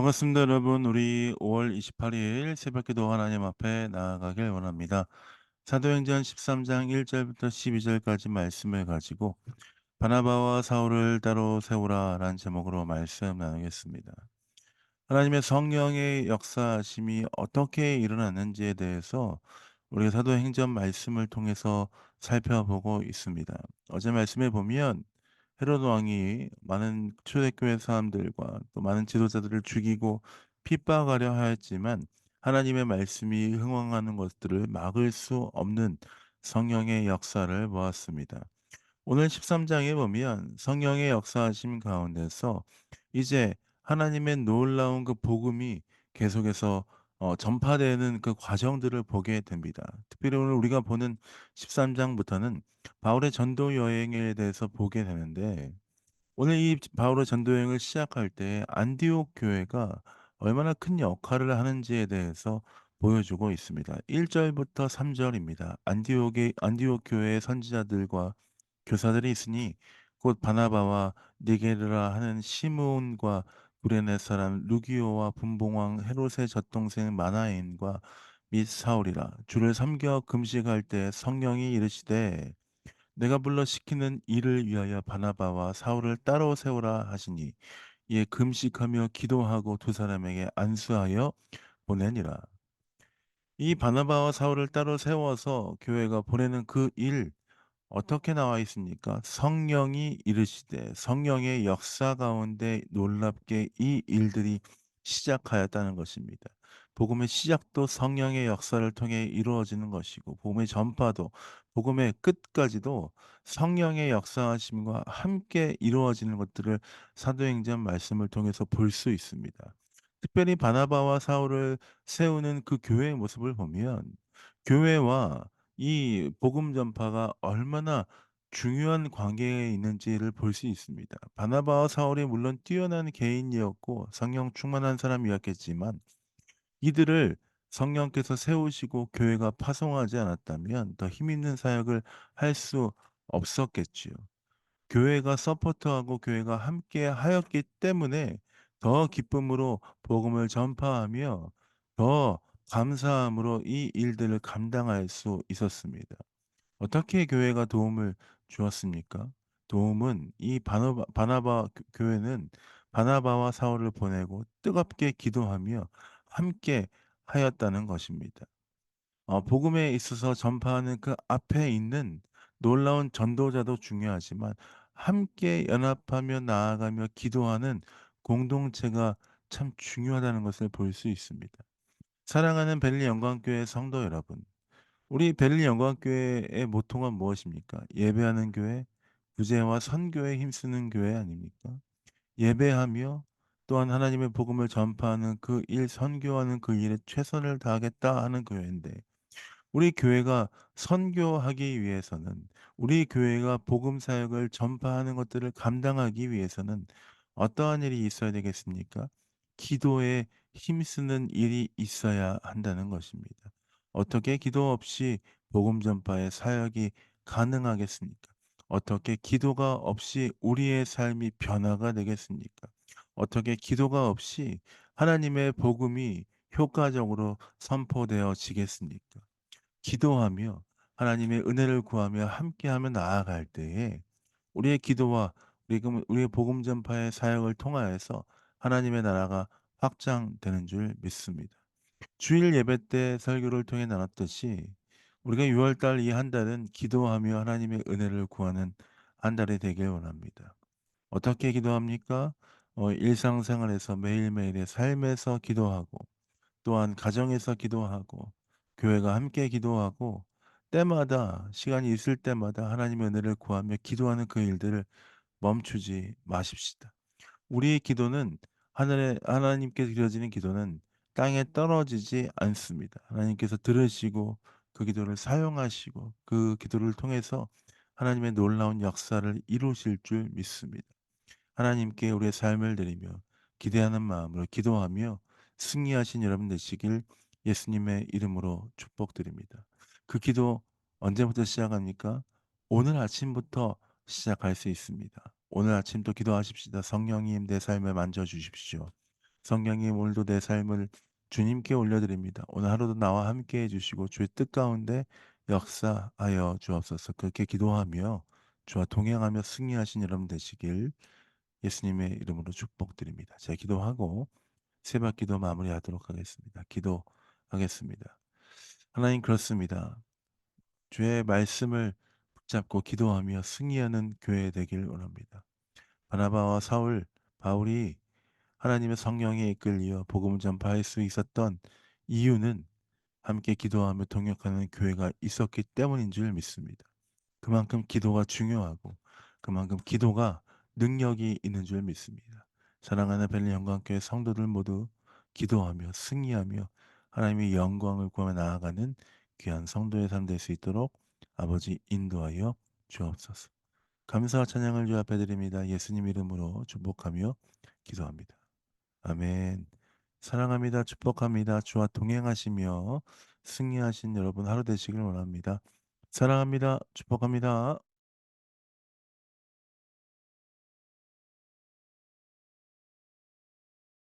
반갑습니다, 여러분. 우리 5월 28일 새벽기도 하나님 앞에 나아가길 원합니다. 사도행전 13장 1절부터 12절까지 말씀을 가지고 바나바와 사울을 따로 세우라라는 제목으로 말씀 나누겠습니다. 하나님의 성령의 역사심이 어떻게 일어났는지에 대해서 우리가 사도행전 말씀을 통해서 살펴보고 있습니다. 어제 말씀에 보면 헤롯 왕이 많은 초대교회 사람들과 또 많은 지도자들을 죽이고 핍박하려 하였지만 하나님의 말씀이 흥황하는 것들을 막을 수 없는 성령의 역사를 보았습니다. 오늘 13장에 보면 성령의 역사하심 가운데서 이제 하나님의 놀라운 그 복음이 계속해서 전파되는 그 과정들을 보게 됩니다. 특별히 오늘 우리가 보는 13장부터는 바울의 전도 여행에 대해서 보게 되는데, 오늘 이 바울의 전도 여행을 시작할 때 안디옥 교회가 얼마나 큰 역할을 하는지에 대해서 보여주고 있습니다. 1 절부터 3 절입니다. 안디옥 교회의 선지자들과 교사들이 있으니 곧 바나바와 니게르라 하는 시므온과 구레네 사람 루기오와 분봉왕 헤롯의 젖동생 마나엔과 및 사울이라. 주를 섬겨 금식할 때 성령이 이르시되 내가 불러 시키는 일을 위하여 바나바와 사울을 따로 세우라 하시니 이에 금식하며 기도하고 두 사람에게 안수하여 보내니라. 이 바나바와 사울을 따로 세워서 교회가 보내는 그 일, 어떻게 나와 있습니까? 성령이 이르시되, 성령의 역사 가운데 놀랍게 이 일들이 시작하였다는 것입니다. 복음의 시작도 성령의 역사를 통해 이루어지는 것이고, 복음의 전파도, 복음의 끝까지도 성령의 역사하심과 함께 이루어지는 것들을 사도행전 말씀을 통해서 볼 수 있습니다. 특별히 바나바와 사울을 세우는 그 교회의 모습을 보면 교회와 이 복음 전파가 얼마나 중요한 관계에 있는지를 볼 수 있습니다. 바나바와 사울이 물론 뛰어난 개인이었고 성령 충만한 사람이었겠지만 이들을 성령께서 세우시고 교회가 파송하지 않았다면 더 힘있는 사역을 할 수 없었겠지요. 교회가 서포트하고 교회가 함께 하였기 때문에 더 기쁨으로 복음을 전파하며 더 감사함으로 이 일들을 감당할 수 있었습니다. 어떻게 교회가 도움을 주었습니까? 도움은 이 바나바 교회는 바나바와 사울을 보내고 뜨겁게 기도하며 함께 하였다는 것입니다. 복음에 있어서 전파하는 그 앞에 있는 놀라운 전도자도 중요하지만 함께 연합하며 나아가며 기도하는 공동체가 참 중요하다는 것을 볼 수 있습니다. 사랑하는 벨리 영광교회 성도 여러분, 우리 벨리 영광교회의 모토가 무엇입니까? 예배하는 교회, 구제와 선교에 힘쓰는 교회 아닙니까? 예배하며 또한 하나님의 복음을 전파하는 그 일, 선교하는 그 일에 최선을 다하겠다 하는 교회인데, 우리 교회가 선교하기 위해서는, 우리 교회가 복음 사역을 전파하는 것들을 감당하기 위해서는 어떠한 일이 있어야 되겠습니까? 기도에 힘쓰는 일이 있어야 한다는 것입니다. 어떻게 기도 없이 복음 전파의 사역이 가능하겠습니까? 어떻게 기도가 없이 우리의 삶이 변화가 되겠습니까? 어떻게 기도가 없이 하나님의 복음이 효과적으로 선포되어지겠습니까? 기도하며 하나님의 은혜를 구하며 함께하며 나아갈 때에 우리의 기도와 우리의 복음 전파의 사역을 통하여서 하나님의 나라가 확장되는 줄 믿습니다. 주일 예배 때 설교를 통해 나눴듯이 우리가 6월 달 이 한 달은 기도하며 하나님의 은혜를 구하는 한 달이 되길 원합니다. 어떻게 기도합니까? 일상생활에서 매일매일의 삶에서 기도하고 또한 가정에서 기도하고 교회가 함께 기도하고 때마다 시간이 있을 때마다 하나님의 은혜를 구하며 기도하는 그 일들을 멈추지 마십시다. 우리의 기도는 하나님께 드려지는 기도는 땅에 떨어지지 않습니다. 하나님께서 들으시고 그 기도를 사용하시고 그 기도를 통해서 하나님의 놀라운 역사를 이루실 줄 믿습니다. 하나님께 우리의 삶을 드리며 기대하는 마음으로 기도하며 승리하신 여러분 되시길 예수님의 이름으로 축복드립니다. 그 기도 언제부터 시작합니까? 오늘 아침부터 시작할 수 있습니다. 오늘 아침도 기도하십시다. 성령님 내 삶을 만져 주십시오. 성령님, 오늘도 내 삶을 주님께 올려드립니다. 오늘 하루도 나와 함께 해주시고 주의 뜻 가운데 역사하여 주옵소서. 그렇게 기도하며 주와 동행하며 승리하신 여러분 되시길 예수님의 이름으로 축복드립니다. 제가 기도하고 새벽 기도 마무리하도록 하겠습니다. 기도하겠습니다. 하나님, 그렇습니다. 주의 말씀을 붙잡고 기도하며 승리하는 교회 되길 원합니다. 바나바와 바울이 하나님의 성령에 이끌려 복음을 전파할 수 있었던 이유는 함께 기도하며 동역하는 교회가 있었기 때문인 줄 믿습니다. 그만큼 기도가 중요하고 그만큼 기도가 능력이 있는 줄 믿습니다. 사랑하는 벨리 영광교회 성도들 모두 기도하며 승리하며 하나님의 영광을 구하며 나아가는 귀한 성도의 삶 될 수 있도록 아버지 인도하여 주옵소서. 감사와 찬양을 주 앞에 드립니다. 예수님 이름으로 축복하며 기도합니다. 아멘. 사랑합니다. 축복합니다. 주와 동행하시며 승리하신 여러분 하루 되시길 원합니다. 사랑합니다. 축복합니다.